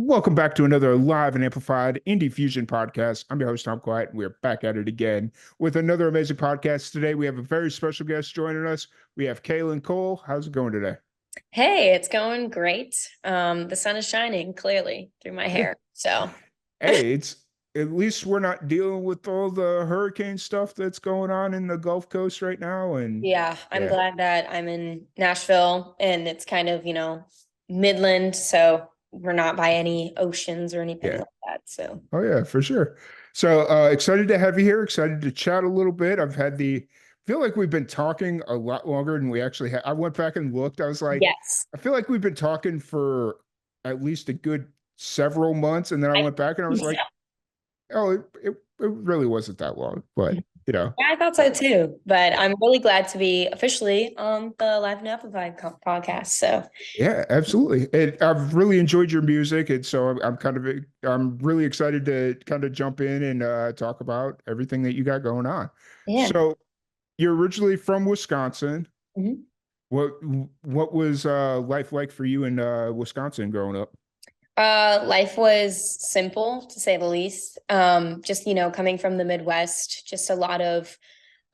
Welcome back to another live and amplified Indie Fusion podcast. I'm your host, Tom Quiet, and we're back at it again with another amazing podcast. Today, we have a very special guest joining us. We have Kaylin Kole. How's it going today? Hey, it's going great. The sun is shining clearly through my hair. So, Hey, it's at least we're not dealing with all the hurricane stuff that's going on in the Gulf Coast right now. And yeah, I'm yeah, glad that I'm in Nashville and it's kind of, Midland, so we're not by any oceans or anything yeah. like that. So, Oh yeah, for sure. So excited to have you here. Excited to chat a little bit. Feel like we've been talking a lot longer than we actually had. I went back and looked. I was like, yes. I feel like we've been talking for at least a good several months, and then I I went back and I was like, oh, it really wasn't that long. But you know, Yeah, I thought so too, but I'm really glad to be officially on the Live and Amplified podcast. So, yeah, absolutely. And I've really enjoyed your music, and so I'm really excited to kind of jump in and talk about everything that you got going on. yeah. So you're originally from Wisconsin. Mhm. What what was life like for you in Wisconsin growing up? Life was simple to say the least. Just, coming from the Midwest, just a lot of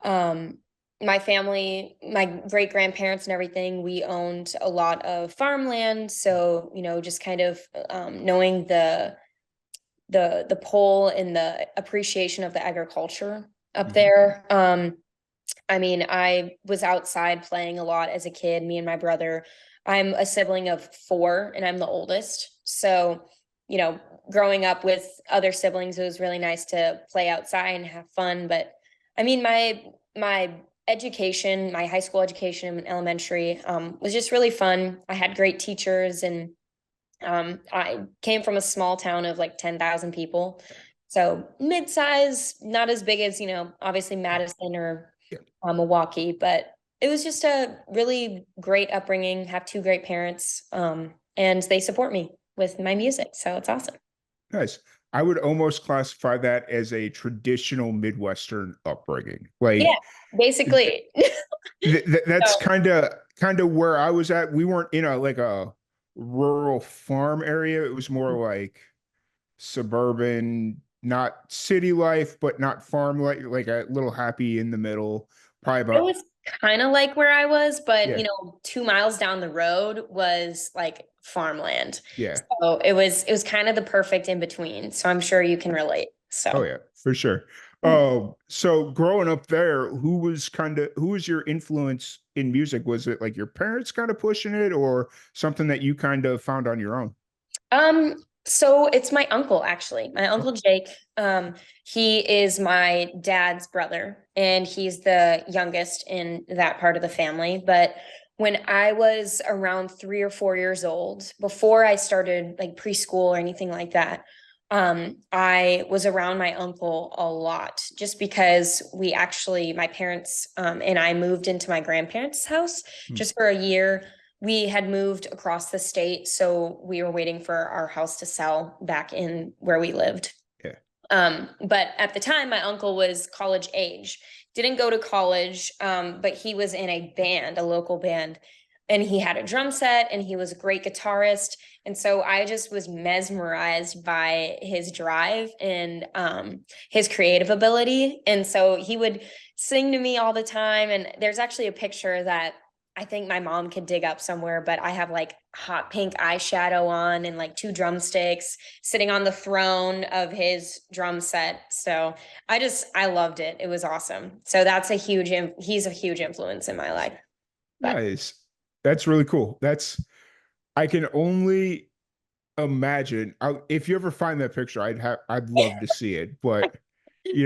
um my family, my great grandparents and everything, we owned a lot of farmland. So, just kind of knowing the pull and the appreciation of the agriculture up Mhm. there. I mean, I was outside playing a lot as a kid, me and my brother. I'm a sibling of four and I'm the oldest. So, you know, growing up with other siblings, it was really nice to play outside and have fun. But I mean, my education, my high school education in elementary, was just really fun. I had great teachers and I came from a small town of like 10,000 people. So mid-size, not as big as, obviously Madison or Yeah, Milwaukee, but it was just a really great upbringing, have two great parents, and they support me with my music. So it's awesome. nice. I would almost classify that as a traditional Midwestern upbringing. Yeah, Like basically. that's So kind of where I was at. We weren't in a like a rural farm area. It was more like suburban, not city life, but not farm life, like a little happy in the middle. Probably it about was kind of like where I was, but yeah, 2 miles down the road was like farmland. yeah. So it was kind of the perfect in between. So I'm sure you can relate. Oh So yeah, for sure. yeah. So growing up there, who was your influence in music? Was it like your parents kind of pushing it or something that you kind of found on your own? So it's my uncle actually. My Oh, uncle Jake. He is my dad's brother, and he's the youngest in that part of the family. But when I was around 3 or 4 years old, before I started like preschool or anything like that, I was around my uncle a lot just because my parents and I moved into my grandparents' house hmm, just for a year. We had moved across the state, so we were waiting for our house to sell back in where we lived. yeah. But at the time, my uncle was college age, didn't go to college, but he was in a band, a local band, and he had a drum set and he was a great guitarist. And so I just was mesmerized by his drive and his creative ability. And so he would sing to me all the time. And there's actually a picture that I think my mom could dig up somewhere, but I have like hot pink eyeshadow on and like two drumsticks sitting on the throne of his drum set. So I loved it. It was awesome. So he's a huge influence in my life. But Nice. That's really cool. I can only imagine. If you ever find that picture, I'd love to see it. But you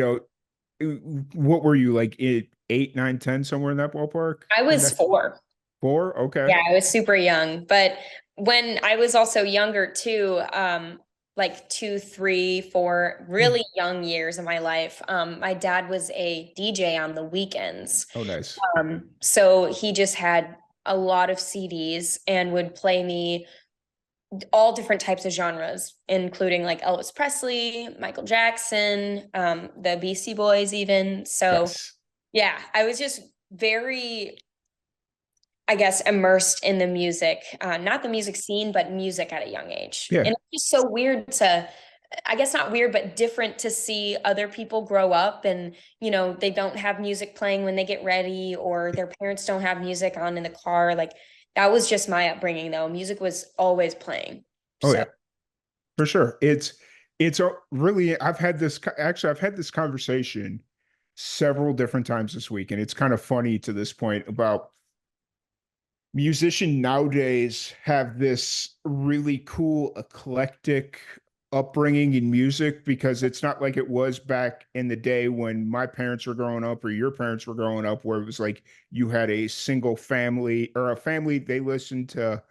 know, what were you like 8, 9, 10, somewhere in that ballpark? I In was that 4. four? Okay. Yeah, I was super young. But when I was also younger too, like 2, 3, 4 Hmm. really young years of my life, my dad was a DJ on the weekends. Oh, nice. So he just had a lot of CDs and would play me all different types of genres, including like Elvis Presley, Michael Jackson, the Beastie Boys, even. So Yes. yeah, I was just very I guess, immersed in the music, not the music scene, but music at a young age. Yeah. And it's just so weird to, I guess not weird, but different to see other people grow up and, they don't have music playing when they get ready, or their parents don't have music on in the car. Like that was just my upbringing though. Music was always playing. Oh So yeah, for sure. It's a really I've had this conversation several different times this week, and it's kind of funny to this point about musicians nowadays have this really cool eclectic upbringing in music because it's not like it was back in the day when my parents were growing up or your parents were growing up, where it was like you had a single family or a family, they listened to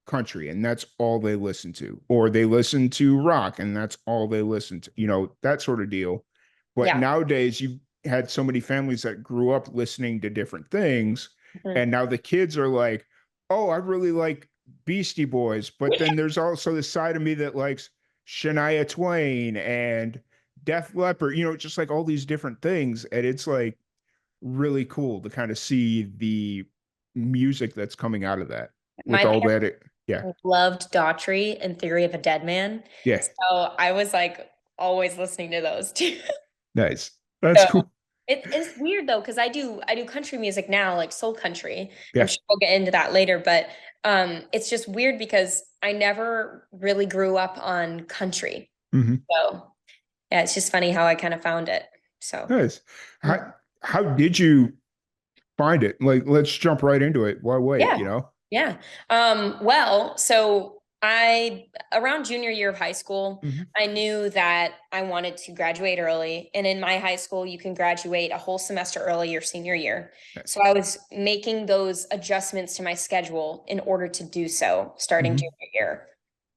country and that's all they listened to, or they listened to rock and that's all they listened to, that sort of deal. But yeah. nowadays you had so many families that grew up listening to different things, Mhm. and now the kids are like, oh, I really like Beastie Boys, but then there's also the side of me that likes Shania Twain and Def Leppard, just like all these different things. And it's like really cool to kind of see the music that's coming out of that with My all that. Yeah. parents loved Daughtry and Theory of a Dead Man. Yeah. So I was like always listening to those too. Nice. That's So cool. it's weird though, because I do country music now, like soul country. I'm Yeah. sure we'll get into that later, but it's just weird because I never really grew up on country. Hmm. So yeah, it's just funny how I kind of found it. So Nice. mm, How did you find it? Like, let's jump right into it. Why wait, yeah. you know? Yeah. Well, so I, around junior year of high school, Hmm. I knew that I wanted to graduate early. And in my high school, you can graduate a whole semester early your senior year. Nice. So I was making those adjustments to my schedule in order to do so starting Hmm. junior year.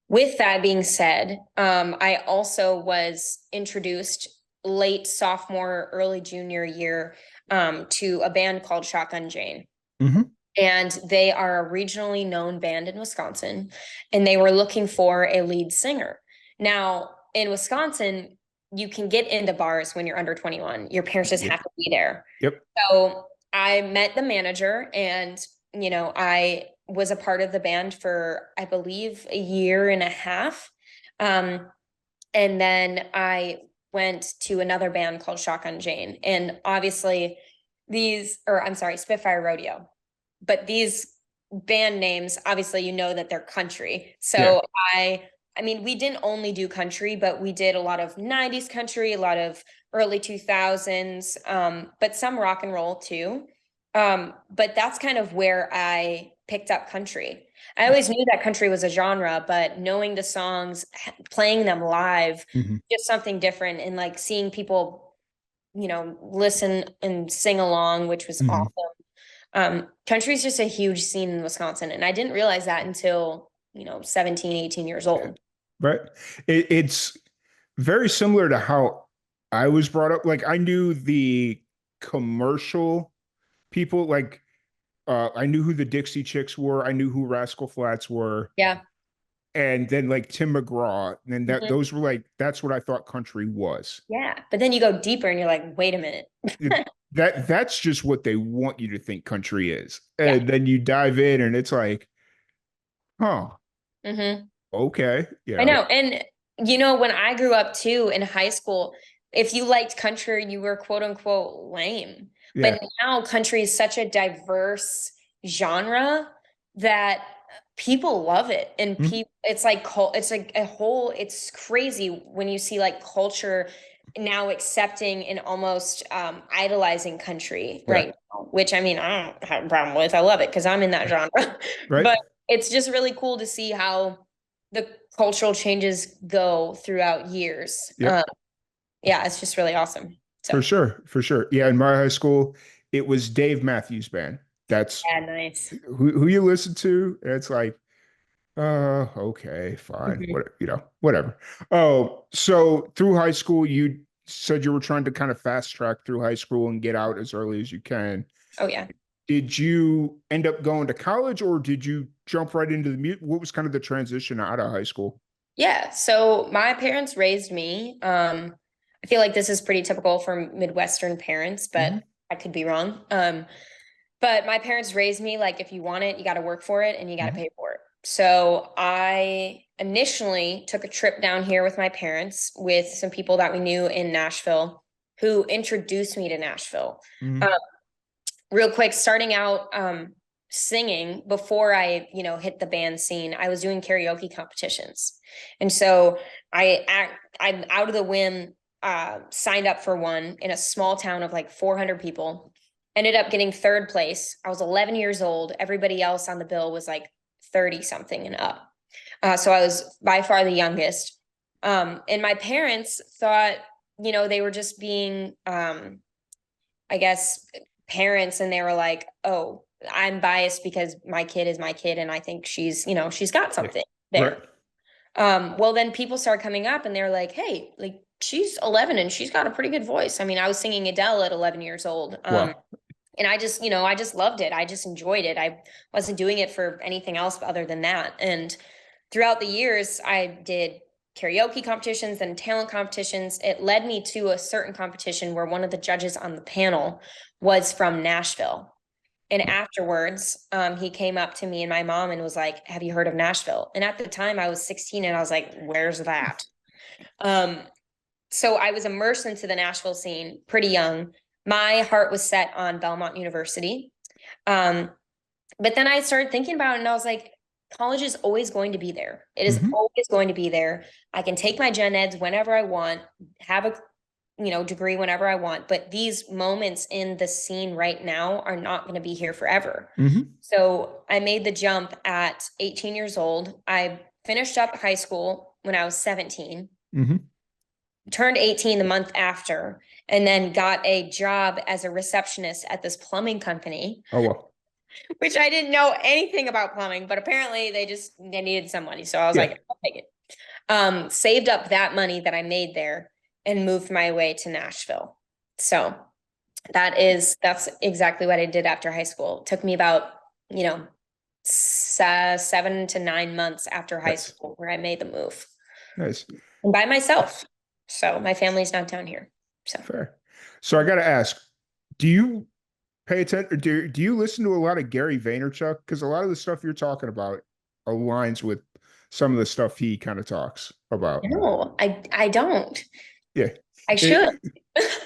With that being said, I also was introduced late sophomore, early junior year to a band called Shotgun Jane, Hmm. and they are a regionally known band in Wisconsin, and they were looking for a lead singer. Now, in Wisconsin, you can get into bars when you're under 21. Your parents just Yep. have to be there. Yep. So I met the manager, and I was a part of the band for, I believe, a year and a half. Um, and then I went to another band called Shotgun Jane. And obviously, I'm sorry, Spitfire Rodeo, but these band names, obviously, that they're country. Yeah. So I mean, we didn't only do country, but we did a lot of 90s country, a lot of early 2000s, but some rock and roll too. But that's kind of where I picked up country. I always knew that country was a genre, but knowing the songs, playing them live, Hmm. just something different, and like seeing people, listen and sing along, which was Hmm. awesome. Country is just a huge scene in Wisconsin, and I didn't realize that until, 17, 18 years Yeah. old. Right. It's very similar to how I was brought up. Like I knew the commercial people, like I knew who the Dixie Chicks were, I knew who Rascal Flats were, Yeah. and then like Tim McGraw, and that Mhm. those were like that's what I thought country was. Yeah. But then you go deeper and you're like, wait a minute. It, that's just what they want you to think country is. Yeah. And then you dive in and it's like, oh, Hmm. okay, I know. And when I grew up too in high school, if you liked country, you were quote unquote lame. yeah. But now country is such a diverse genre that people love it. And Mhm. people, it's like a whole, it's crazy when you see like culture now accepting and almost idolizing country Yeah. right now, which I mean, I don't have a problem with. I love it because I'm in that genre. Right. But it's just really cool to see how the cultural changes go throughout years. Yep. Yeah, it's just really awesome. For So, sure. For sure. Yeah. In my high school, it was Dave Matthews Band. That's yeah, nice. who you listen to. And it's like, okay, fine. Mhm. Whatever. Oh, so through high school, you said you were trying to kind of fast track through high school and get out as early as you can. Oh, yeah. Did you end up going to college or did you jump right into the mute? What was kind of the transition out of high school? Yeah. So my parents raised me. I feel like this is pretty typical for Midwestern parents, but Hmm. I could be wrong. But my parents raised me like, if you want it, you got to work for it and you got to Mhm. pay for it. So I initially took a trip down here with my parents with some people that we knew in Nashville who introduced me to Nashville. Um, Mhm. real quick, starting out singing before I, hit the band scene, I was doing karaoke competitions. And so I out of the whim signed up for one in a small town of like 400 people. Ended up getting third place. I was 11 years old. Everybody else on the bill was like 30 something and up. So I was by far the youngest. And my parents thought, they were just being, I guess, parents, and they were like, oh, I'm biased because my kid is my kid and I think she's got Yeah. something Right. there. Well, then people started coming up and they're like, hey, like she's 11 and she's got a pretty good voice. I mean, I was singing Adele at 11 years old. Wow. And I just loved it. I just enjoyed it. I wasn't doing it for anything else other than that. And throughout the years, I did karaoke competitions and talent competitions. It led me to a certain competition where one of the judges on the panel was from Nashville. And afterwards, he came up to me and my mom and was like, have you heard of Nashville? And at the time I was 16 and I was like, where's that? Um, so I was immersed into the Nashville scene pretty young. My heart was set on Belmont University. Um, but then I started thinking about it and I was like, college is always going to be there. It is Mhm. always going to be there. I can take my gen eds whenever I want, have a degree whenever I want, but these moments in the scene right now are not going to be here forever. Mhm. So I made the jump at 18 years old. I finished up high school when I was 17, Mhm. turned 18 the month after, and then got a job as a receptionist at this plumbing company, Oh well. which I didn't know anything about plumbing, but apparently they needed some money. So I was Yeah. like, I'll take it. Saved up that money that I made there and moved my way to Nashville. So that's exactly what I did after high school. It took me about, you know, 7 to 9 months after high Nice. school where I made the move Nice. and by myself. So my family's not down here. So Fair. So I got to ask, do you pay attention? Do you listen to a lot of Gary Vaynerchuk? Because a lot of the stuff you're talking about aligns with some of the stuff he kind of talks about. no, I don't. Yeah. I should.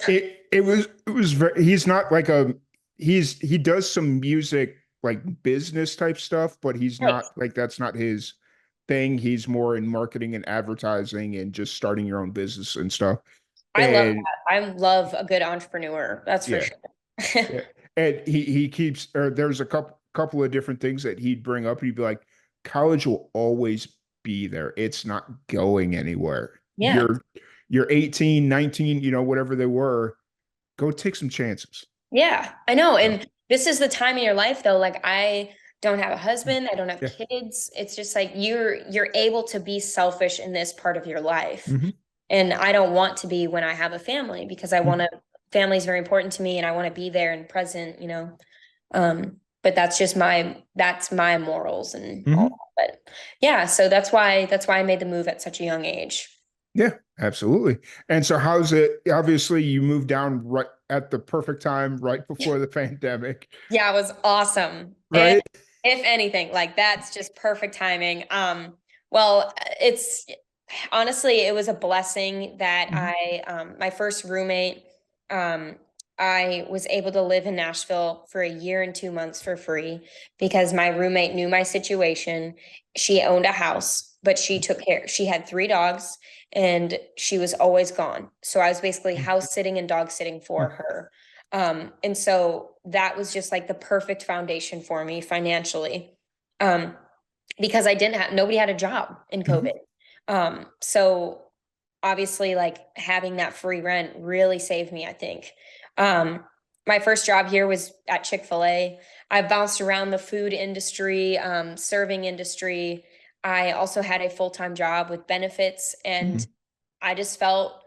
It it was very, he's not like a he does some music like business type stuff, but he's Nice. not like that's not his thing. He's more in marketing and advertising and just starting your own business and stuff. I love And that. I love a good entrepreneur. That's for yeah, sure. yeah. And he keeps or there's a couple of different things that he'd bring up. He'd be like, college will always be there. It's not going anywhere. Yeah. You're 18, 19, whatever they were. Go take some chances. Yeah, I know. So, And this is the time in your life though. Like I don't have a husband, I don't have yeah. kids. It's just like you're able to be selfish in this part of your life. Hmm. And I don't want to be when I have a family because I want to family is very important to me and I want to be there and present. But that's my morals and all Hmm. that. But yeah, so that's why I made the move at such a young age. Yeah, absolutely. And so how's it? Obviously, you moved down right at the perfect time, right before the pandemic, Yeah, it was awesome. right? If anything, like that's just perfect timing. Well, it's honestly, it was a blessing that Hmm. my first roommate, um, I was able to live in Nashville for a year and 2 months for free because my roommate knew my situation. She owned a house, but she took care. She had 3 dogs and she was always gone. So I was basically house sitting and dog sitting for her. And so that was just like the perfect foundation for me financially. Um, because nobody had a job in Hmm. COVID. So obviously like having that free rent really saved me, I think. Um, my first job here was at Chick-fil-A. I bounced around the food industry, serving industry. I also had a full-time job with benefits, and Hmm. I just felt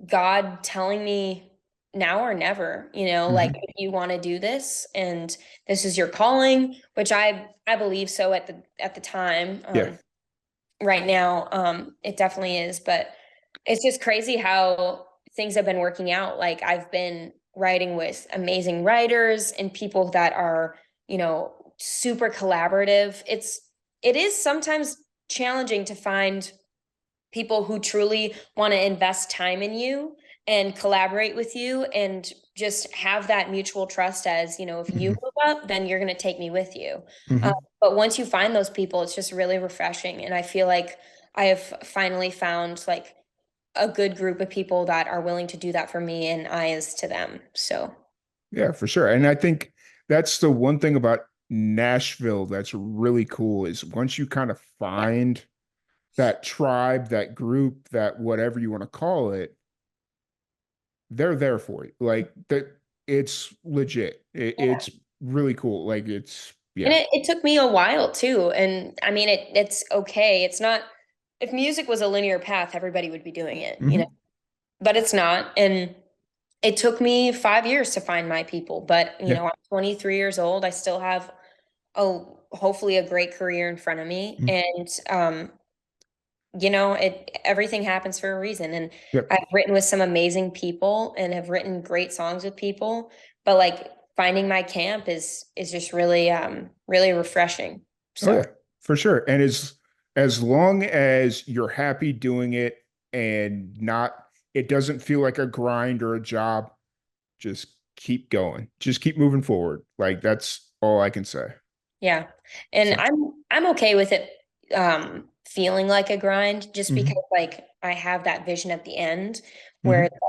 God telling me now or never, like Hmm. if you want to do this and this is your calling, which I believe so at the time. Yeah. Right now, it definitely is, but it's just crazy how things have been working out. Like I've been writing with amazing writers and people that are, super collaborative. It is sometimes challenging to find people who truly want to invest time in you and collaborate with you and just have that mutual trust as, if you Hmm. move up, then you're going to take me with you. Uh, Hmm. but once you find those people, it's just really refreshing. And I feel like I have finally found like a good group of people that are willing to do that for me and I is to them. So, Yeah, for sure. And I think that's the one thing about Nashville that's really cool is once you kind of yeah. find that tribe, that group, that whatever you want to call it, they're there for you. Like that, it's legit. Yeah. It's really cool. Like it's And yeah. it took me a while too. And I mean, it's okay. It's not, if music was a linear path, everybody would be doing it, Hmm. but it's not. And it took me 5 years to find my people. But, Yeah. I'm 23 years old. I still have, hopefully a great career in front of me. Mhm. And, everything happens for a reason. And Yep. I've written with some amazing people and have written great songs with people. But like finding my camp is just really, really refreshing. Oh So yeah, for sure. And as long as you're happy doing it and not it doesn't feel like a grind or a job, just keep going. Just keep moving forward. Like that's all I can say. yeah. And So, I'm okay with it feeling like a grind just because mhm, like I have that vision at the end where mhm, it's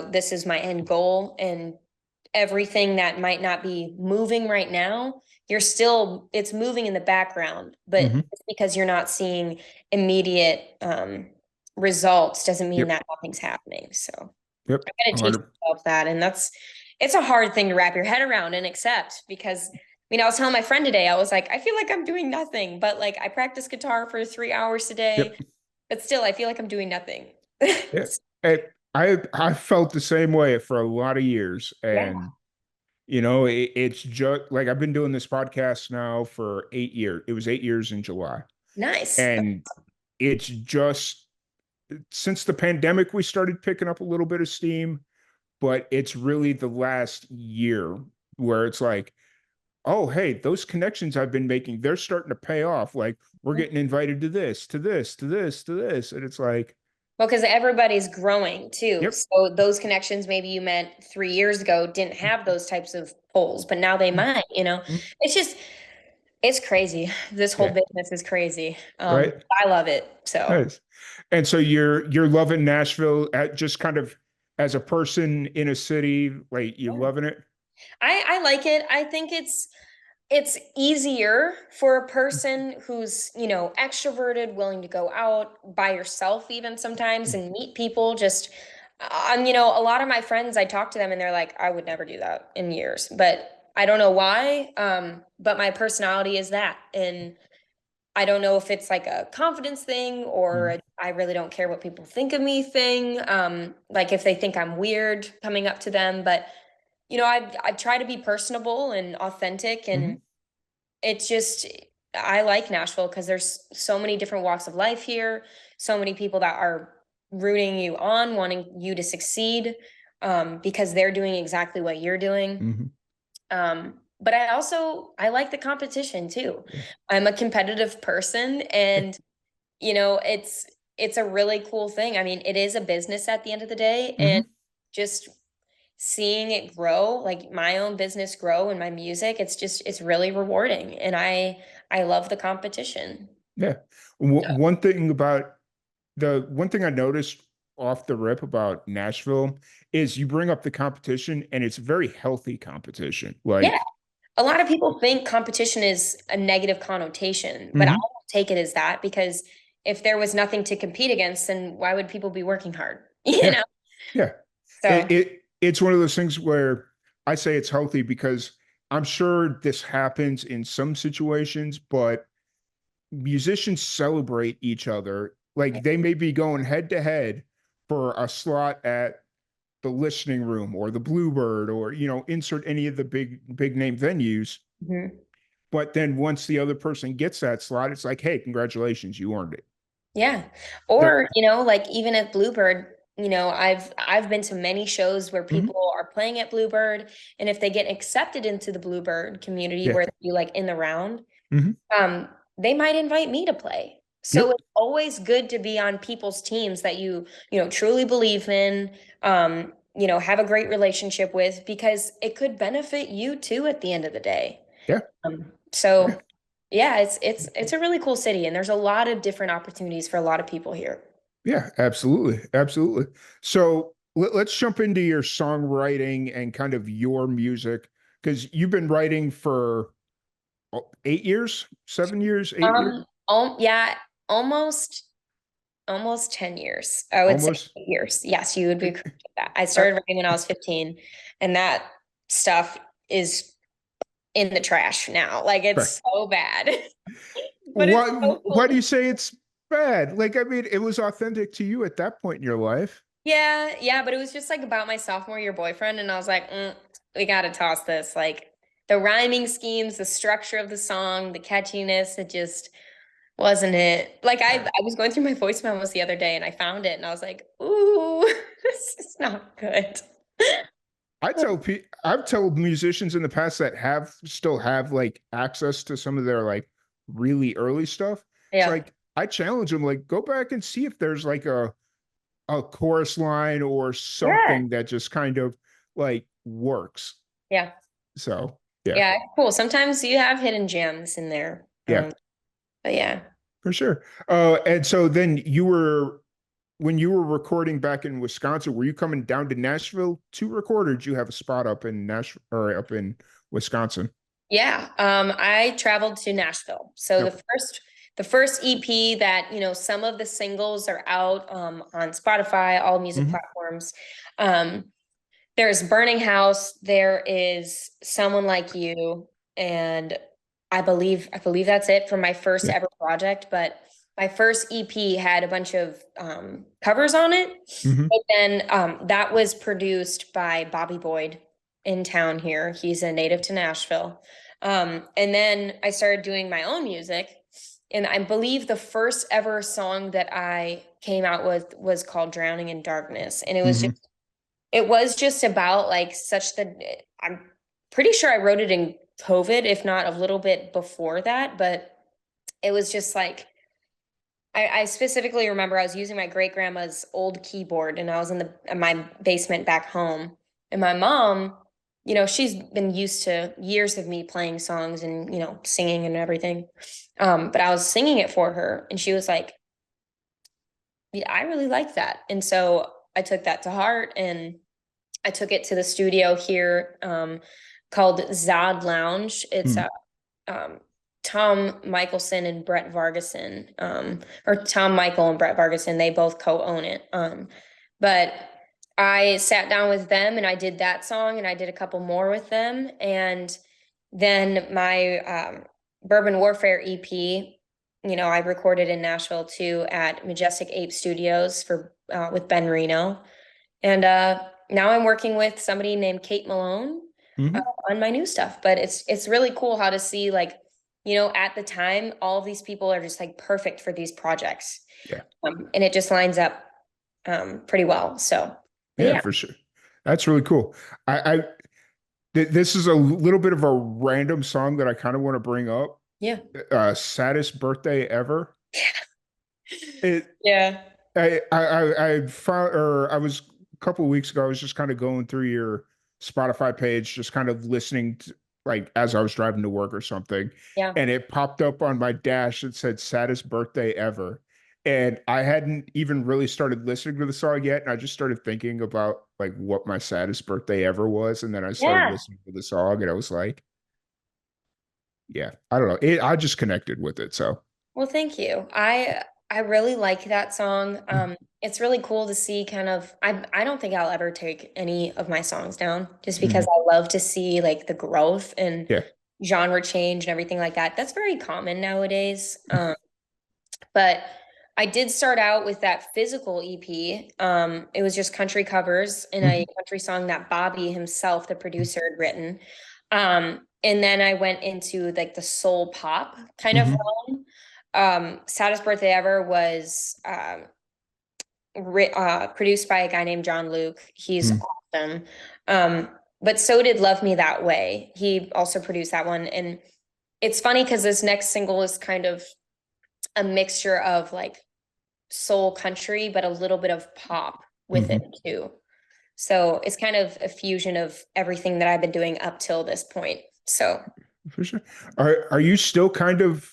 like, this is my end goal and everything that might not be moving right now, it's moving in the background, but mhm. it's because you're not seeing immediate results doesn't mean Yep. that nothing's happening. So Yep. I gotta teach 100. myself that. And it's a hard thing to wrap your head around and accept because I was telling my friend today, I was like, I feel like I'm doing nothing, but like I practice guitar for 3 hours a day, Yep. but still I feel like I'm doing nothing. Yeah. And I felt the same way for a lot of years. Yeah. And it's just like I've been doing this podcast now for 8 years. It was 8 years in July. Nice. And it's just since the pandemic, we started picking up a little bit of steam, but it's really the last year where it's like, oh, hey, those connections I've been making, they're starting to pay off. Like we're getting invited to this, to this, to this, to this. And it's like, Well, because everybody's growing too. yep. So those connections maybe you met 3 years ago didn't have those types of polls, but now they might. Mhm. It's just, it's crazy. This whole Yeah. business is crazy. Right. I love it. So Nice. And so you're loving Nashville at just kind of as a person in a city, like you yeah. loving it. I like it. I think it's easier for a person who's, extroverted, willing to go out by yourself even sometimes and meet people. Just, a lot of my friends, I talk to them and they're like, I would never do that in years, but I don't know why. But my personality is that. And I don't know if it's like a confidence thing or Mhm. I really don't care what people think of me thing. Like if they think I'm weird coming up to them, but I try to be personable and authentic and Mhm. it's just I like Nashville because there's so many different walks of life here, so many people that are rooting you on, wanting you to succeed, because they're doing exactly what you're doing. Mhm. But I like the competition too. Yeah. I'm a competitive person, Yeah. and it's a really cool thing. I mean, it is a business at the end of the day, and Mhm. just seeing it grow, like my own business grow and my music, it's really rewarding and I love the competition. Yeah. So, One thing about the one thing I noticed off the rip about Nashville is you bring up the competition and it's very healthy competition. yeah, Like, a lot of people think competition is a negative connotation, but I mhm. don't take it as that because if there was nothing to compete against, then why would people be working hard? Yeah. Yeah. So It's one of those things where I say it's healthy because I'm sure this happens in some situations, but musicians celebrate each other. Like they may be going head to head for a slot at the listening room or the Bluebird or insert any of the big name venues. mhm. But then once the other person gets that slot, it's like, hey, congratulations, you earned it. Yeah. There. Or, like even at Bluebird, you know, I've been to many shows where Hmm. people are playing at Bluebird, and if they get accepted into the Bluebird community Yeah. where they do like in the round, Hmm. um, they might invite me to play. So Yep. it's always good to be on people's teams that you know, truly believe in, you know, have a great relationship with, because it could benefit you too at the end of the day. Yeah. Yeah. So yeah, it's a really cool city, and there's a lot of different opportunities for a lot of people here. Yeah. Absolutely. Absolutely. So let's jump into your songwriting and kind of your music because you've been writing for 8 years, 7 years, 8 years, Yeah, almost almost 10 years. I would say almost. 8 years. Yes, you would be Uh, correct with that. I started writing when I was 15, and that stuff is in the trash now. Like Right. it's so bad. But it's Why, so why cool. do you say it's bad? Like, I mean, it was authentic to you at that point in your life. Yeah, yeah, but it was just like about my sophomore year boyfriend, and I was like, we gotta toss this. Like the rhyming schemes, the structure of the song, the catchiness, it just wasn't it. Like I was going through my voice memos the other day and I found it and I was like, ooh, this is not good. I've told musicians in the past that have still have like access to some of their like really early stuff. It's Yeah. like I challenge them like go back and see if there's like a chorus line or Yeah. something that just kind of like works. Yeah. So yeah, Yeah. Cool. Sometimes you have hidden gems in there. yeah, But yeah. for sure. And so then you were when you were recording back in Wisconsin, were you coming down to Nashville to record, or did you have a spot up in Nashville or up in Wisconsin? Yeah. I traveled to Nashville. So Yep. the first EP that, you know, some of the singles are out on Spotify, all music Hmm. platforms. Um, there's Burning House, there is Someone Like You, and I believe that's it for my first Yeah. ever project, but my first EP had a bunch of covers on it. Hmm. But then that was produced by Bobby Boyd in town here. He's a native to Nashville. And then I started doing my own music. And I believe the first ever song that I came out with was called Drowning in Darkness. And Hmm. it was just about like such the I'm pretty sure I wrote it in COVID, if not a little bit before that, but it was just like I specifically remember I was using my great grandma's old keyboard and I was in my basement back home. And my mom, you know, she's been used to years of me playing songs and, you know, singing and everything. But I was singing it for her and she was like, yeah, I really like that. And so I took that to heart and I took it to the studio here called Zod Lounge. It's Hmm. um, Tom Michelson and Brett Vargason, or Tom Michael and Brett Vargason. They both co-own it. But I sat down with them and I did that song and I did a couple more with them. And then my Bourbon Warfare EP, you know, I recorded in Nashville too at Majestic Ape Studios for with Ben Reno. And now I'm working with somebody named Kate Malone uh, Hmm. on my new stuff. But it's really cool how to see like, you know, at the time, all of these people are just like perfect for these projects. Yeah. And it just lines up pretty well. So, but Yeah, yeah, for sure. That's really cool. I this is a little bit of a random song that I kind of want to bring up. yeah, Saddest birthday ever. It yeah, I found or I was a couple of weeks ago, I was just kind of going through your Spotify page, just kind of listening to, like as I was driving to work or something, yeah, and it popped up on my dash. It said saddest birthday ever. And I hadn't even really started listening to the song yet. And I just started thinking about like what my saddest birthday ever was. And then I started yeah. listening to the song and I was like, yeah, I don't know. I just connected with it. So Well, thank you. I really like that song. It's really cool to see kind of I don't think I'll ever take any of my songs down just because mhm. I love to see like the growth and Yeah. genre change and everything like that. That's very common nowadays. But I did start out with that physical EP. It was just country covers in a Mhm. country song that Bobby himself, the producer, had written. And then I went into like the soul pop kind of Mhm. realm. Saddest Birthday Ever was produced by a guy named John Luke. He's Mm, awesome. Um, but so did Love Me That Way. He also produced that one. And it's funny because this next single is kind of a mixture of like soul country, but a little bit of pop with it mhm, too. So it's kind of a fusion of everything that I've been doing up till this point. So for sure. Are you still kind of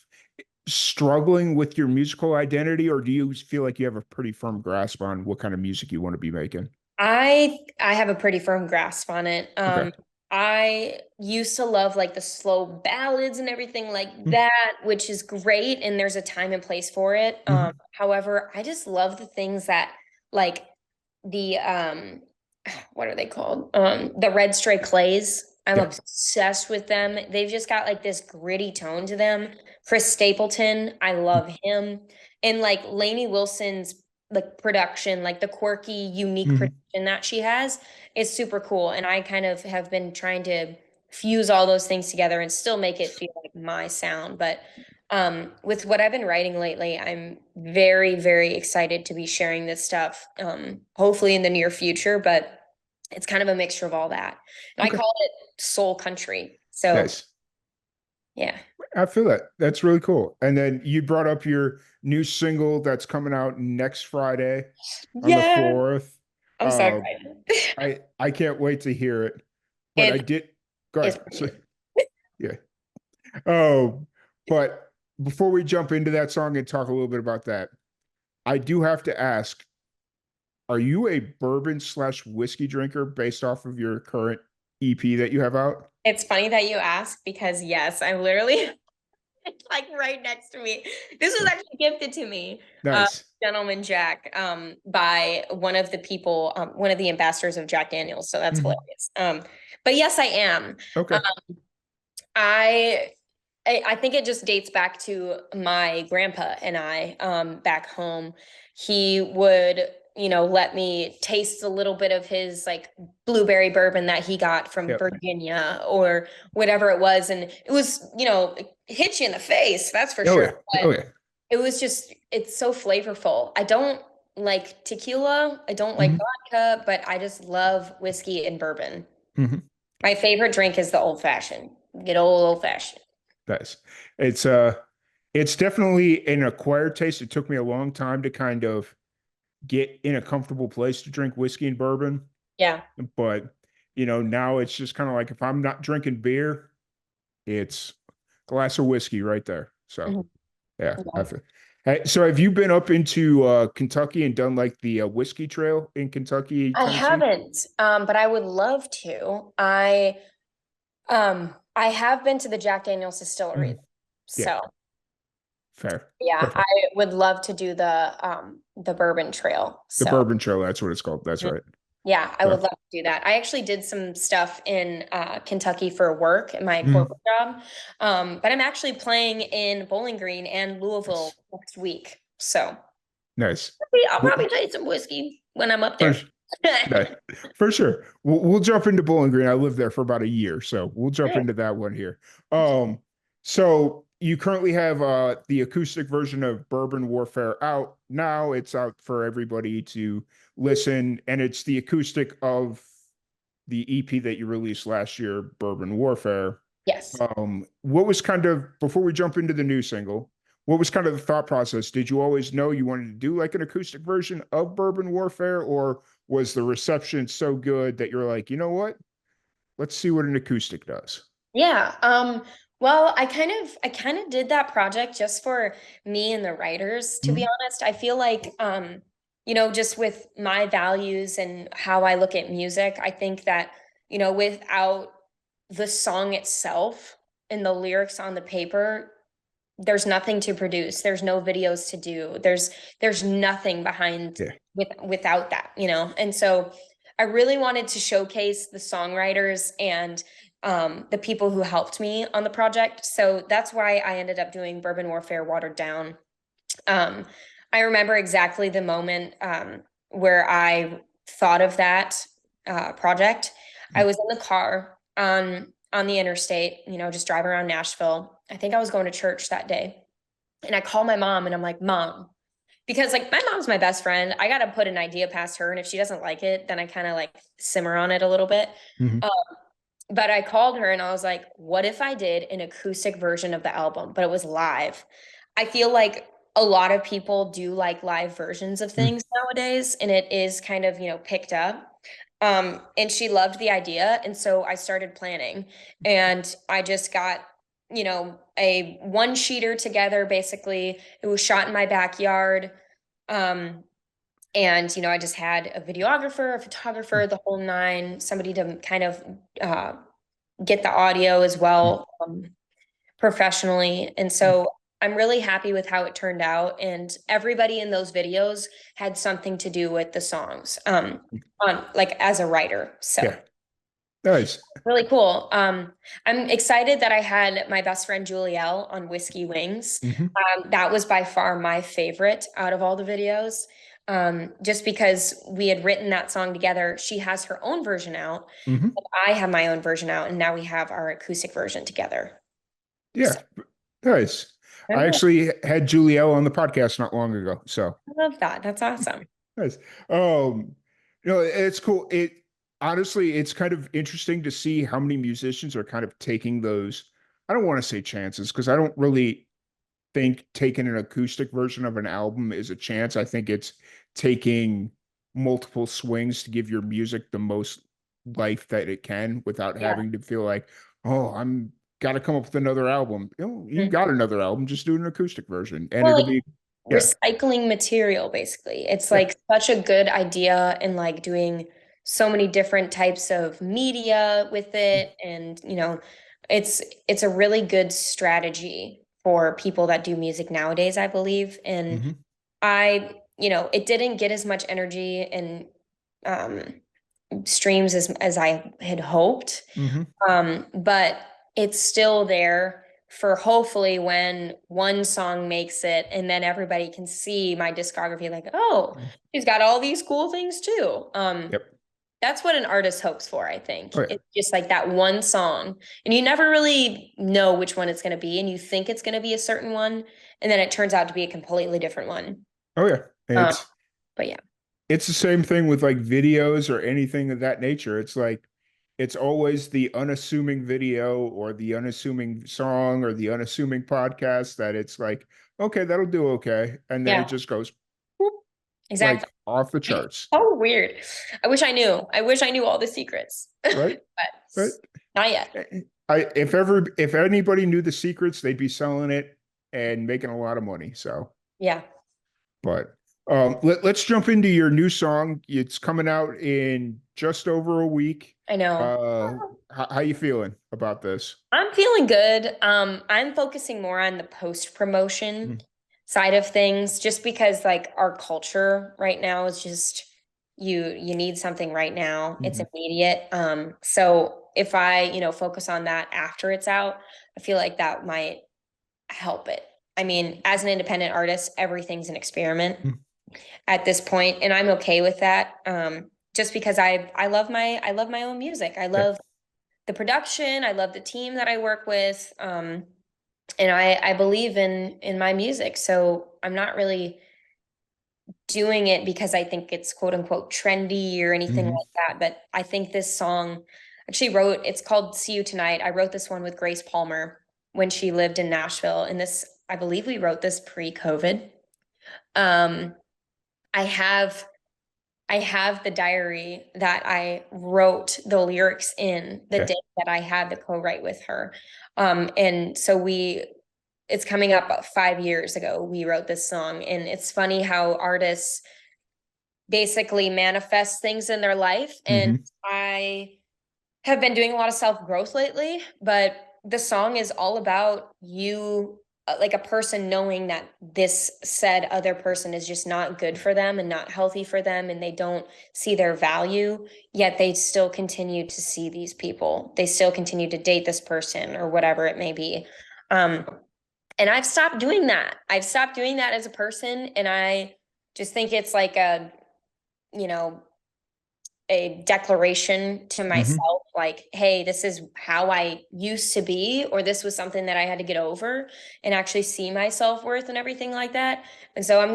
struggling with your musical identity, or do you feel like you have a pretty firm grasp on what kind of music you want to be making? I have a pretty firm grasp on it. Okay. I used to love like the slow ballads and everything like Mm, that, which is great, and there's a time and place for it. mhm. However, I just love the things that like the what are they called? The Red Stray Clays. I'm Yeah. obsessed with them. They've just got like this gritty tone to them. Chris Stapleton, I Mm, love him. And like Lainey Wilson's like production, like the quirky, unique mhm. production that she has is super cool. And I kind of have been trying to fuse all those things together and still make it feel like my sound. But with what I've been writing lately, I'm very, very excited to be sharing this stuff, hopefully in the near future, but it's kind of a mixture of all that. And I Okay. call it soul country. So Nice. yeah. I feel that. That's really cool. And then you brought up your new single that's coming out next Friday on the Yeah. 4th. I'm so Uh, excited. I can't wait to hear it. But I It's did go it's ahead. So, yeah. Oh, but before we jump into that song and talk a little bit about that, I do have to ask, are you a bourbon slash whiskey drinker based off of your current EP that you have out? it's funny that you ask because yes, I'm literally like right next to me. This was actually gifted to me, Nice. Gentleman Jack, by one of the people, one of the ambassadors of Jack Daniels. So that's Mhm. hilarious. But yes, I am. Okay. I I think it just dates back to my grandpa and I back home. He would, let me taste a little bit of his like blueberry bourbon that he got from Yep. Virginia or whatever it was. And it was, it hit you in the face, that's for Oh sure. yeah. But Oh yeah. it was just, it's so flavorful. I don't like tequila, I don't like Mhm. vodka, but I just love whiskey and bourbon. Mhm. My favorite drink is the old fashioned. Good old fashioned. Nice. It's it's definitely an acquired taste. It took me a long time to kind of get in a comfortable place to drink whiskey and bourbon, Yeah. but now it's just kind of like if I'm not drinking beer, it's a glass of whiskey right there. So Mhm. yeah, I Yeah. feel. Hey, so have you been up into Kentucky and done like the whiskey trail in Kentucky, I Tennessee? haven't, but I would love to. I have been to the Jack Daniel's distillery. Mhm. Yeah, So fair. yeah, I Perfect. would love to do the bourbon trail. The So bourbon trail, that's what it's called. That's mhm. right. Yeah, I So would love to do that. I actually did some stuff in Kentucky for work in my mhm. corporate job. But I'm actually playing in Bowling Green and Louisville Nice. next week. So Nice. I'll Well, probably taste some whiskey when I'm up for, there. no, for sure. We'll jump into Bowling Green. I lived there for about a year, so we'll jump into that one here. So you currently have the acoustic version of Bourbon Warfare out now. It's out for everybody to listen, and it's the acoustic of the EP that you released last year, Bourbon Warfare. Yes. What was kind of before we jump into the new single, what was kind of the thought process? Did you always know you wanted to do like an acoustic version of Bourbon Warfare, or was the reception so good that you're like, you know what? Let's see what an acoustic does. Yeah. Well, I kind of did that project just for me and the writers, to be Mhm. honest. I feel like just with my values and how I look at music, I think that, without the song itself and the lyrics on the paper, there's nothing to produce. There's no videos to do. There's nothing behind Yeah. without that, And so I really wanted to showcase the songwriters and the people who helped me on the project. So that's why I ended up doing Bourbon Warfare Watered Down. Um, I remember exactly the moment where I thought of that project. I was in the car on the interstate, just driving around Nashville. I think I was going to church that day. And I call my mom and I'm like, Mom, because like my mom's my best friend. I got to put an idea past her. And if she doesn't like it, then I kind of like simmer on it a little bit. Mhm. Um, but I called her and I was like, what if I did an acoustic version of the album, but it was live? I feel like a lot of people do like live versions of Mhm. things nowadays, and it is kind of, picked up. And she loved the idea. And so I started planning and I just got, a one sheeter together basically. It was shot in my backyard. Um, and I just had a videographer, a photographer, the whole nine, somebody to kind of uh, get the audio as Mhm. well, professionally. And so I'm really happy with how it turned out. And everybody in those videos had something to do with the songs, on like as a writer. So Yeah. Nice. really cool. I'm excited that I had my best friend Julielle on Whiskey Wings. Hmm. That was by far my favorite out of all the videos. Just because we had written that song together. She has her own version out. Hmm. I have my own version out, and now we have our acoustic version together. So Yeah. Nice. I I love actually had Julielle on the podcast not long ago. So I love that. That's awesome. nice. Um, it's cool. It honestly, it's kind of interesting to see how many musicians are kind of taking those. I don't want to say chances because I don't really think taking an acoustic version of an album is a chance. I think it's taking multiple swings to give your music the most life that it can without Yeah. having to feel like, oh, I'm got to come up with another album. You got another album, just do an acoustic version and Well, it'll like be, yeah, recycling material, basically. It's yeah. like such a good idea and like doing so many different types of media with it. And, it's a really good strategy for people that do music nowadays, I believe. And Hmm. it didn't get as much energy and um streams as I had hoped. Hmm. But it's still there for hopefully when one song makes it and then everybody can see my discography like, oh, she's got all these cool things too. Yep. That's what an artist hopes for, I think. Oh yeah. It's just like that one song. And you never really know which one it's going to be. And you think it's going to be a certain one. And then it turns out to be a completely different one. Oh yeah. Um, It's but yeah. it's the same thing with like videos or anything of that nature. It's like it's always the unassuming video or the unassuming song or the unassuming podcast that it's like, okay, that'll do okay. And then it Yeah, just goes whoop, like exactly. off the charts. Oh, weird. I wish I knew. I wish I knew all the secrets. Right? But Right? not yet. If anybody knew the secrets, they'd be selling it and making a lot of money. So Yeah, but let's jump into your new song. It's coming out in just over a week. I know. How you feeling about this? I'm feeling good. I'm focusing more on the post promotion Mhm. side of things, just because like our culture right now is just you need something right now. It's Mhm. immediate. So if I, focus on that after it's out, I feel like that might help it. I mean, as an independent artist, everything's an experiment Mhm. at this point, and I'm okay with that. Just because I love my own music. I Yeah. love the production. I love the team that I work with. And I believe in my music. So I'm not really doing it because I think it's quote unquote trendy or anything Hmm. like that. But I think this song actually it's called See You Tonight. I wrote this one with Grace Palmer when she lived in Nashville. And I believe we wrote this pre-COVID. Um, I have I have the diary that I wrote the lyrics in the Yeah. day that I had the co-write with her. And so it's coming up about 5 years ago, we wrote this song. And it's funny how artists basically manifest things in their life. And Hmm. I have been doing a lot of self-growth lately, but the song is all about you, like a person knowing that this said other person is just not good for them and not healthy for them, and they don't see their value, yet they still continue to see these people. They still continue to date this person or whatever it may be. Um, and I've stopped doing that. I've stopped doing that as a person, and I just think it's like you know, a declaration to Hmm. myself like, hey, this is how I used to be, or this was something that I had to get over and actually see my self-worth and everything like that. And so I'm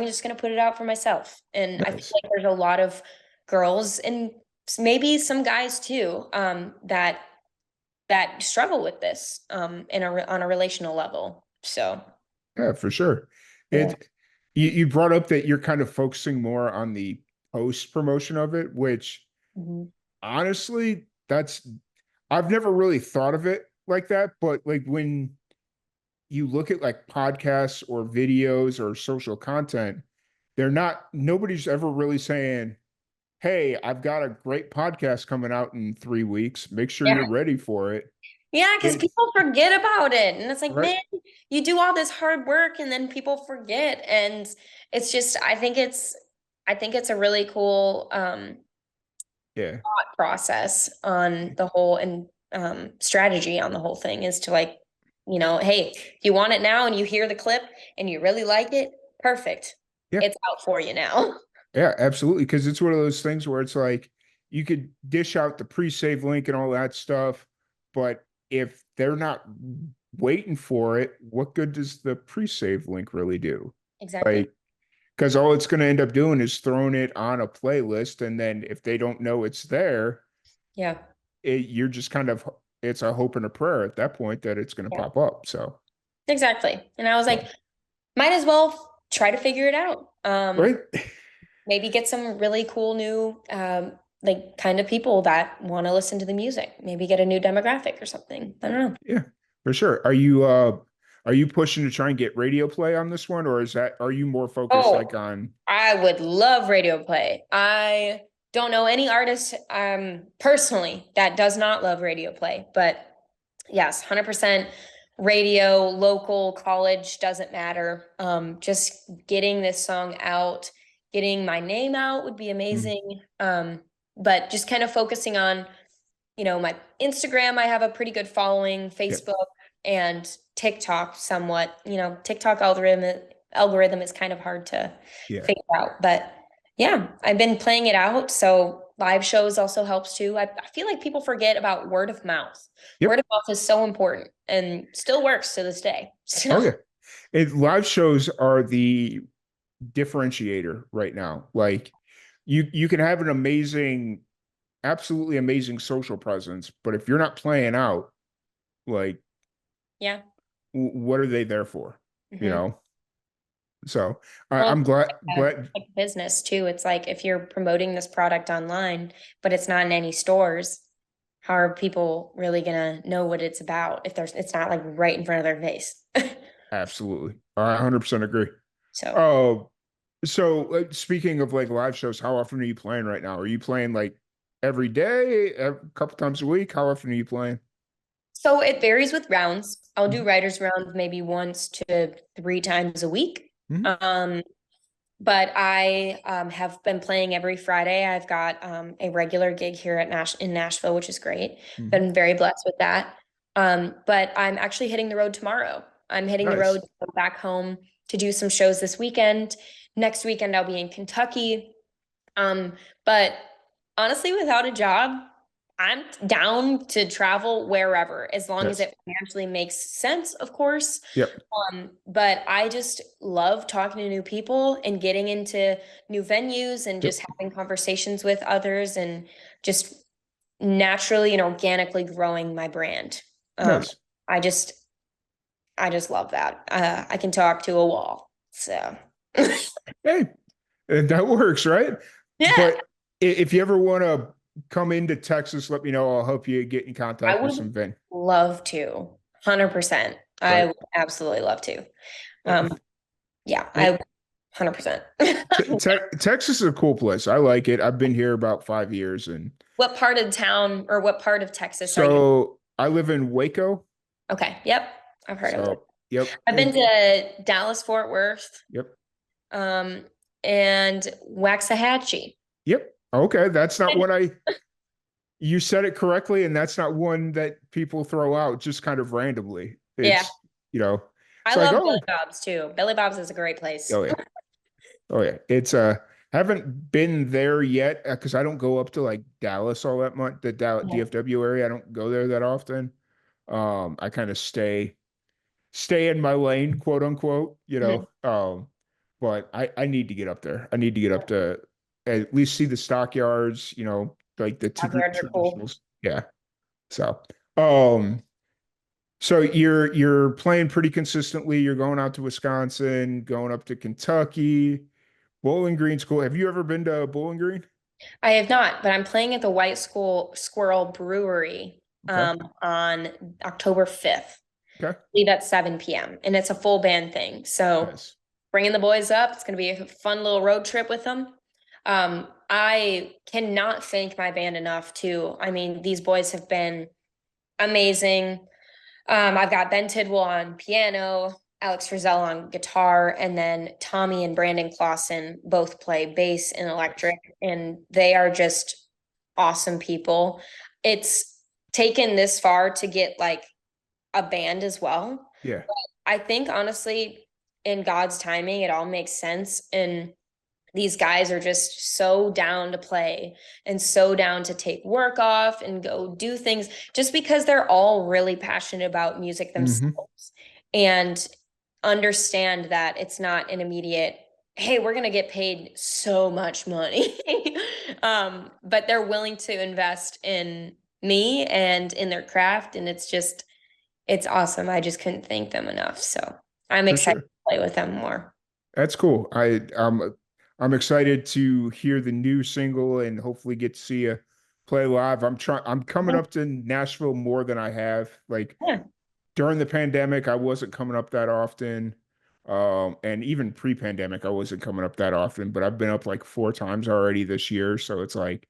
just gonna put it out for myself. And I feel Nice. like there's a lot of girls and maybe some guys too, that struggle with this on a relational level. So Yeah, for sure. yeah. It you brought up that you're kind of focusing more on the post promotion of it, which Mhm. honestly, that's I've never really thought of it like that, but like when you look at like podcasts or videos or social content, nobody's ever really saying, "Hey, I've got a great podcast coming out in 3 weeks. Make sure Yeah. you're ready for it." Yeah, because It people forget about it. And it's like, right? man, you do all this hard work and then people forget. And it's just, I think it's a really cool Yeah, thought process on the whole and strategy on the whole thing is to like, hey, if you want it now and you hear the clip and you really like it, perfect. yeah. It's out for you now. Yeah, absolutely. Because it's one of those things where it's like you could dish out the pre-save link and all that stuff, but if they're not waiting for it, what good does the pre-save link really do? Exactly. Like, because all it's going to end up doing is throwing it on a playlist, and then if they don't know it's there, Yeah. you're just kind of it's a hope and a prayer at that point that it's going to Yeah. pop up. So, Exactly. And I was like, so might as well try to figure it out. right, Maybe get some really cool new like kind of people that want to listen to the music. Maybe get a new demographic or something. I don't know. yeah, for sure. Are you pushing to try and get radio play on this one, or are you more focused like Oh, on I would love radio play. I don't know any artist personally that does not love radio play, but yes, 100% radio, local, college, doesn't matter. Just getting this song out, getting my name out would be mm, amazing. But just kind of focusing on, my Instagram, I have a pretty good following, yeah, Facebook and TikTok somewhat. TikTok algorithm is kind of hard to yeah, figure out, but yeah, I've been playing it out. So live shows also helps too. I feel like people forget about word of mouth. Word yep, of mouth is so important and still works to this day. oh So yeah. Live shows are the differentiator right now. Like you can have an amazing, absolutely amazing social presence, but if you're not playing out, like yeah. what are they there for? You Hmm. know. So Well, I'm it's glad. like business too. It's like if you're promoting this product online, but it's not in any stores, how are people really gonna know what it's about if it's not like right in front of their face? Absolutely, I 100% agree. So Oh, so speaking of like live shows, how often are you playing right now? Are you playing like every day, a couple times a week? How often are you playing? so it varies with rounds. I'll do Mhm. writers rounds maybe once to three times a week. Mhm. Um, but I have been playing every Friday. I've got a regular gig here in Nashville, which is great. Mhm. Been very blessed with that. But I'm actually hitting the road tomorrow. I'm hitting the road Nice. to go back home to do some shows this weekend. Next weekend, I'll be in Kentucky. But honestly, without a job, I'm down to travel wherever as long as Nice. it financially makes sense, of course. Yep. But I just love talking to new people and getting into new venues and Yep. just having conversations with others and just naturally and organically growing my brand. Um, Nice. I just I just love that. I can talk to a wall. So Hey, that works, right? yeah, But if you ever want to come into Texas, let me know. I'll help you get in I contact with would some Vin. love to. 100%. I Right. would absolutely love to. Uh, Um, yeah, I It, 100%. Texas is a cool place. I like it. I've been here about 5 years, and What part of town or what part of Texas are you? so I live in Waco. Okay. Yep. I've heard of it. So yep, I've been to Dallas, Fort Worth, yep, um, and Waxahachie. yep. Okay, that's not one I. You said it correctly, and that's not one that people throw out just kind of randomly. Yeah. You know, I it's like love Billy oh, Bob's too. Billy Bob's is a great place. oh yeah, oh yeah. Haven't been there yet because I don't go up to like Dallas all that much, the Dallas Yeah. DFW area. I don't go there that often. I kind of stay in my lane, quote unquote, you Mhm. know. But I need to get up there. I need to get up to at least see the stockyards, you know, like the Backyards are cool. traditionals. Yeah. So, um, so you're playing pretty consistently. You're going out to Wisconsin, going up to Kentucky. Bowling Green's cool. Have you ever been to Bowling Green? I have not, but I'm playing at the White School Squirrel Brewery Okay. on October 5th. Okay. Leave at 7 p.m. and it's a full band thing. So Nice. bringing the boys up, it's going to be a fun little road trip with them. I cannot thank my band enough too. I mean, these boys have been amazing. I've got Ben Tidwell on piano, Alex Frizzell on guitar, and then Tommy and Brandon Clausen both play bass and Nice. electric, and they are just awesome people. It's taken this far to get like a band as well. Yeah. I think honestly, in God's timing, it all makes sense. And these guys are just so down to play and so down to take work off and go do things just because they're all really passionate about music Hmm. themselves and understand that it's not an immediate, hey, we're going to get paid so much money. But they're willing to invest in me and in their craft. And it's just, it's awesome. I just couldn't thank them enough. So I'm For excited sure. to play with them more. That's cool. I'm excited to hear the new single and hopefully get to see you play live. I'm coming Yeah. up to Nashville more than I have. Like Yeah. during the pandemic, I wasn't coming up that often. And even pre-pandemic, I wasn't coming up that often, but I've been up like 4 times already this year. So it's like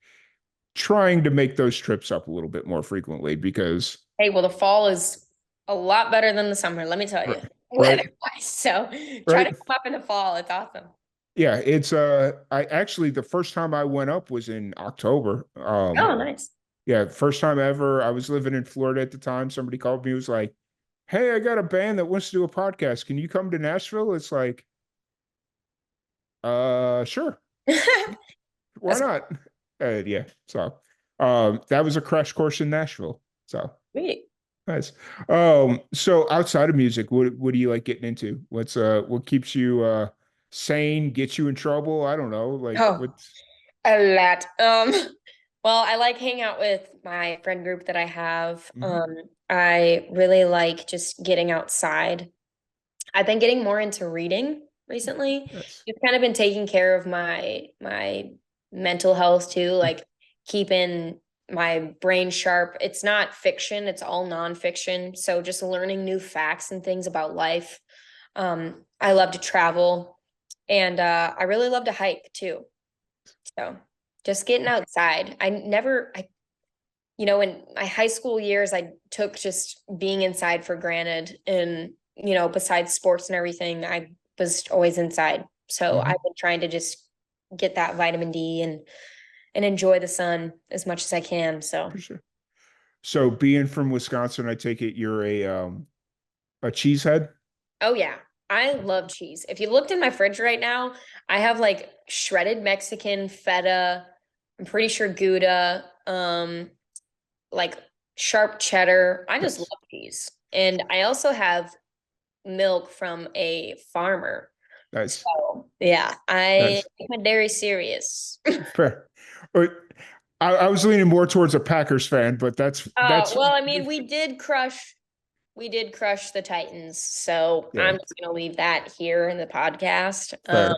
trying to make those trips up a little bit more frequently because Hey, well, the fall is a lot better than the summer, let me tell right, you, right, weather-wise. So try to right. come up in the fall. It's awesome. Yeah, it's I actually the first time I went up was in October. Oh, nice. Yeah, first time ever. I was living in Florida at the time. Somebody called me, was like, "Hey, I got a band that wants to do a podcast. Can you come to Nashville?" It's like, sure. Why That's not? Yeah. So, that was a crash course in Nashville. So sweet. nice. So outside of music, what do you like getting into? What keeps you sane, gets you in trouble? I don't know. Like Oh, what's a lot. Well, I like hanging out with my friend group that I have. Mhm. I really like just getting outside. I've been getting more into reading recently. Nice. It's kind of been taking care of my mental health too, like keeping my brain sharp. It's not fiction, it's all nonfiction. So just learning new facts and things about life. I love to travel and I really love to hike too. So just getting outside. In my high school years, I took just being inside for granted. And, besides sports and everything, I was always inside. So Hmm. I've been trying to just get that vitamin D and enjoy the sun as much as I can. So, For sure. So being from Wisconsin, I take it you're a cheesehead? oh yeah, I love cheese. If you looked in my fridge right now, I have like shredded Mexican feta. I'm pretty sure Gouda, like sharp cheddar. I just love Nice. cheese. And I also have milk from a farmer. Nice. So yeah, I Nice. take my dairy serious. Fair. But I was leaning more towards a Packers fan, but that's Well, I mean, we did crush the Titans, so yeah, I'm just gonna leave that here in the podcast. fair.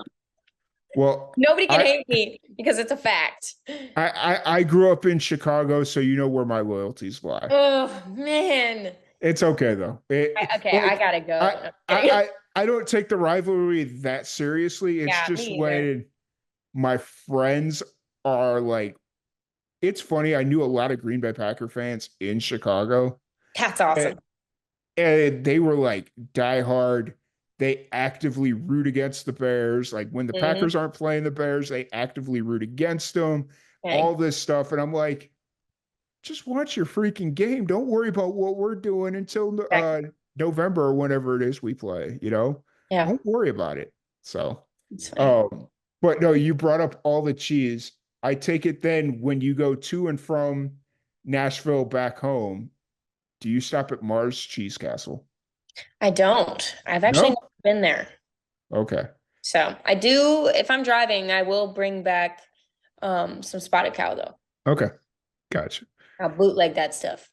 Well, Nobody can I hate me because it's a fact. I grew up in Chicago, so you know where my loyalties lie. Oh man. It's okay though. Okay, I Like gotta I go. No, I'm I kidding. I I don't take the rivalry that seriously. It's Yeah, just me either. when my friends are like, it's funny. I knew a lot of Green Bay Packer fans in Chicago, That's and, awesome. and they were like diehard. They actively root against the Bears. Like when the Hmm. Packers aren't playing the Bears, they actively root against them. All Okay. this stuff, and I'm like, just watch your freaking game. Don't worry about what we're doing until Exactly. November or whenever it is we play. Yeah, Don't worry about it. So, it's fine. um, But no, you brought up all the cheese. I take it then when you go to and from Nashville back home, do you stop at Mars Cheese Castle? I don't. I've actually No? never been there. Okay. So I do, if I'm driving, I will bring back some spotted cow though. Okay. Gotcha. I'll bootleg that stuff.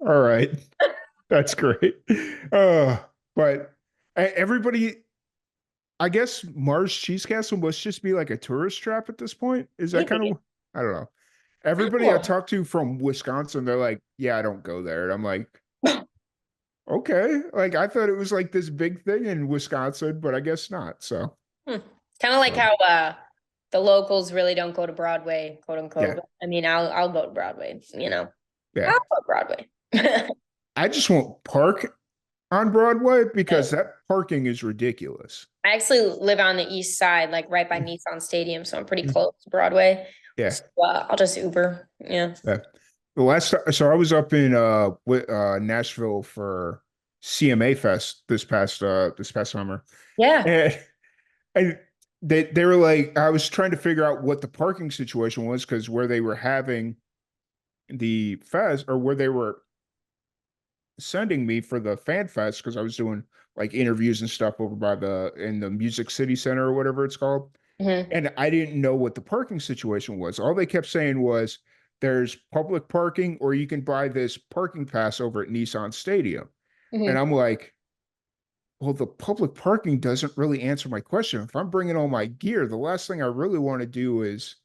All right. That's great. Uh, but everybody, I guess Mars Cheese Castle must just be like a tourist trap at this point. Is that kind Maybe. of, I don't know. Everybody I Oh. talk to from Wisconsin, they're like, yeah, I don't go there. And I'm like, okay. Like I thought it was like this big thing in Wisconsin, but I guess not. So, Hmm. Kind of like um, how the locals really don't go to Broadway, quote unquote. yeah, But, I mean, I'll go to Broadway, yeah. I'll go to Broadway. I just won't park on Broadway because I that parking is ridiculous. actually live on the east side, like right by Nissan Stadium, so I'm pretty close to Broadway. Yeah. So, I'll just Uber. Yeah. Yeah. The last time, so I was up in Nashville for CMA Fest this past summer. Yeah. And and they were like I was trying to figure out what the parking situation was because where they were having the fest or where they were sending me for the fan fest because I was doing like interviews and stuff over by the in the Music City Center or whatever it's called. Hmm. And I didn't know what the parking situation was. All they kept saying was there's public parking or you can buy this parking pass over at Nissan Stadium. And Hmm. I'm like, well, the public parking doesn't really answer my question. If I'm bringing all my gear, the last thing I really want to do is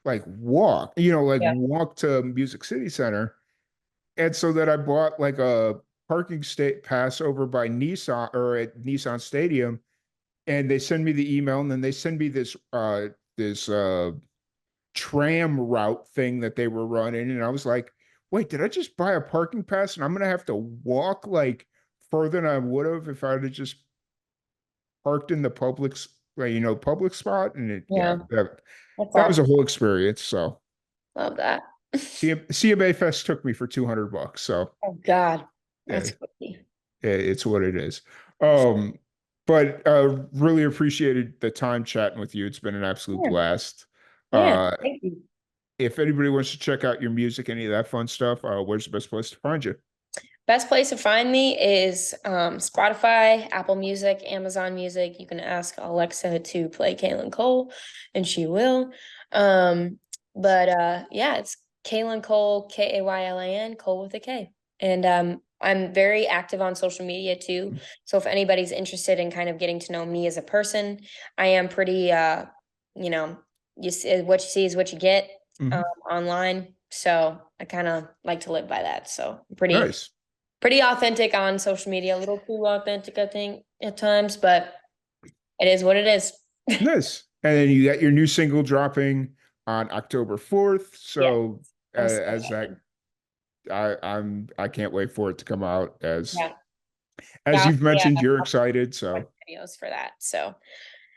like walk, like Yeah. walk to Music City Center. And so that I bought like a parking state pass over by Nissan or at Nissan Stadium. And they send me the email and then they send me this tram route thing that they were running. And I was like, wait, did I just buy a parking pass and I'm gonna have to walk like further than I would have if I'd have just parked in the public spot? And yeah, Yeah. That's that was awesome. a whole experience. So Love that. CMA Fest took me for $200. So Oh God. yeah, That's crazy. it's what it is. But really appreciated the time chatting with you. It's been an absolute Yeah. blast. Yeah. Uh, Thank you. if anybody wants to check out your music, any of that fun stuff, where's the best place to find you? Best place to find me is Spotify, Apple Music, Amazon Music. You can ask Alexa to play Kaylin Cole, and she will. Um, but yeah, it's Kaylin Cole, Kaylan, Cole with a K. And I'm very active on social media too. So if anybody's interested in kind of getting to know me as a person, I am pretty you know, you see, what you see is what you get Mhm. online. So I kind of like to live by that. So Nice, pretty authentic on social media, a little too authentic, I think, at times, but it is what it is. nice. And then you got your new single dropping on October 4th. Yeah, So I'm so as that, excited. I can't wait for it to come out. Yeah, As yeah, you've yeah. mentioned, you're I'll excited. put So videos for that. So,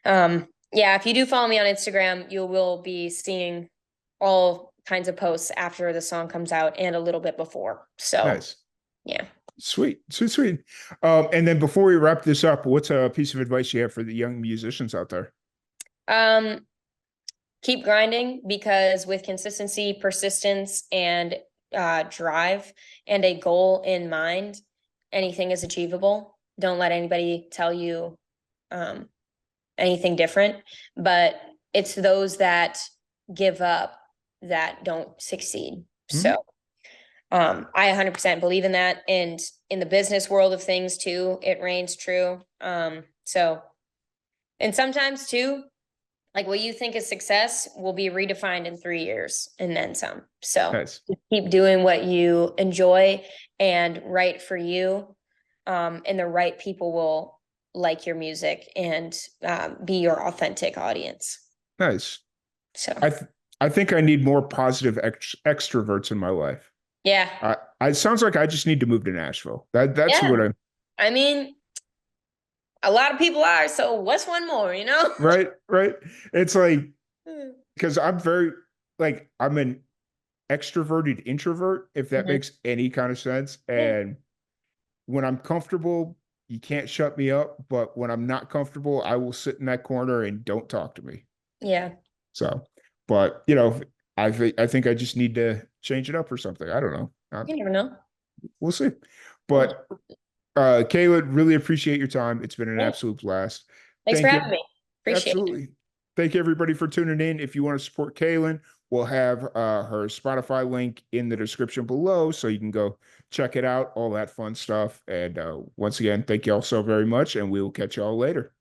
yeah, if you do follow me on Instagram, you will be seeing all kinds of posts after the song comes out and a little bit before. So, nice, yeah. sweet, sweet, sweet. And then before we wrap this up, what's a piece of advice you have for the young musicians out there? Um, Keep grinding because with consistency, persistence, and drive and a goal in mind, anything is achievable. Don't let anybody tell you um, anything different, but it's those that give up that don't succeed. Hmm? So I 100% believe in that. And in the business world of things too, it reigns true. So, and sometimes too, like what you think is success will be redefined in 3 years and then some. So Nice, keep doing what you enjoy and right for you. And the right people will like your music and be your authentic audience. nice. So I th I think I need more positive extroverts in my life. yeah, It sounds like I just need to move to Nashville. That's yeah. what I I mean, a lot of people are. So what's one more, you know? right, right. It's like because I'm very like I'm an extroverted introvert, if that Mhm. makes any kind of sense. Yeah. And when I'm comfortable, you can't shut me up. But when I'm not comfortable, I will sit in that corner and don't talk to me. Yeah. So, but you know, I think I just need to change it up or something. I don't know. You never know. We'll see. Well, But Kayla, really appreciate your time. It's been an yeah. absolute blast. Thanks for Thank having you. me. Appreciate it. Absolutely. Thank you everybody for tuning in. If you want to support Kaylin, we'll have her Spotify link in the description below so you can go check it out, all that fun stuff. And once again, thank you all so very much, and we will catch y'all later.